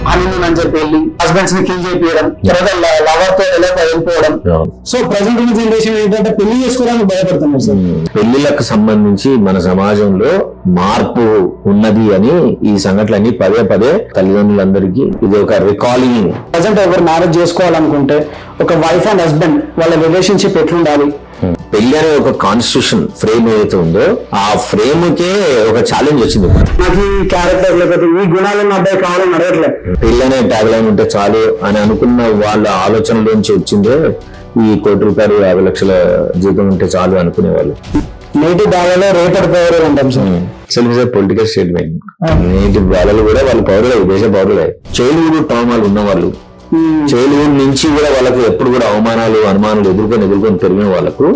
Honeymoon అని చెప్పి వెళ్ళి హస్బెండ్స్ ని కిల్ చేపియడం, తర్వాత లవర్ తో ఎలా వెళ్ళిపోవడం. సో ప్రెసెంట్ జనరేషన్ ఏంటంటే పెళ్లి చేసుకోవడానికి భయపడుతున్నారు సార్. పెళ్లిలకు సంబంధించి మన సమాజంలో మార్పు ఉన్నది అని ఈ సంఘటనలన్నీ పదే పదే తల్లిదండ్రులందరికీ ఇది ఒక రికాలింగ్. ప్రెసెంట్ ఎవరు మ్యారేజ్ చేసుకోవాలనుకుంటే ఒక వైఫ్ అండ్ హస్బెండ్ వాళ్ళ రిలేషన్షిప్ ఎట్లుండాలి, పెళ్లి అనే ఒక కాన్స్టిట్యూషన్ ఫ్రేమ్ ఏదైతే ఉందో ఆ ఫ్రేమ్ కే ఒక ఛాలెంజ్ వచ్చింది. నాకు ఈ క్యారెక్టర్ లేకపోతే ఈ గుణాలను అబ్బాయి కావాలని అడగట్లేదు. పెళ్లి అనే ట్యాగ్ లైన్ ఉంటే చాలు అని అనుకున్న వాళ్ళ ఆలోచనలోంచి వచ్చిందే ఈ ₹1,50,00,000 జీతం ఉంటే చాలు అనుకునే వాళ్ళు. నేటి బాలలో రేటెడ్ పౌరులు అంటాం సార్. Self political statement. నేటి బాలలు కూడా వాళ్ళ పౌరులే, దేశ పౌరులే. చైల్డ్హుడ్ ట్రామాలు ఉన్న వాళ్ళు, చైల్డ్హుడ్ నుంచి కూడా వాళ్ళకు ఎప్పుడు కూడా అవమానాలు అనుమానాలు ఎదుర్కొని పెరిగిన వాళ్ళకు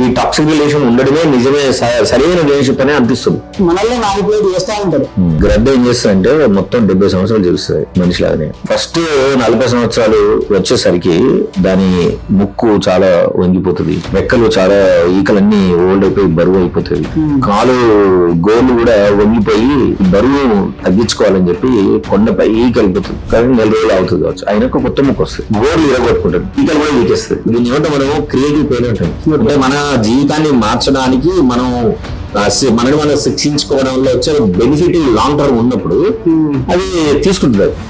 ఈ టాక్సిక్ రిలేషన్ ఉండడమే నిజమే సరైన రిలేషన్షిప్ అనే అనిపిస్తుంది. మనల్ని నాలుగు చేస్తా ఉంటారు. గ్రద్ద ఏం చేస్తారంటే మొత్తం 70 సంవత్సరాలు జీవిస్తుంది మనిషిలాగానే. ఫస్ట్ 40 సంవత్సరాలు వచ్చేసరికి దాని ముక్కు చాలా వంగిపోతుంది, రెక్కలు చాలా ఈకలన్నీ ఓల్డ్ అయిపోయి బరువు అయిపోతుంది, కాలు గోర్లు కూడా వంగిపోయి బరువు తగ్గించుకోవాలని చెప్పి కొండపై ఈక వెళ్ళిపోతుంది. కానీ 4 రోజులు అవుతుంది కావచ్చు, అయినా కొత్త ముక్కు వస్తుంది, గోర్లు ఇరగొట్టుకుంటారు, ఈకలు కూడా వీకేస్తుంది. దీని ఏమంటే మనం క్రియేటివ్ పేరు అంటాం. అంటే మన జీవితాన్ని మార్చడానికి మనని మనం శిక్షించుకోవడంలో వచ్చే బెనిఫిట్ లాంగ్ టర్మ్ ఉన్నప్పుడు అది తీసుకుంటుంది.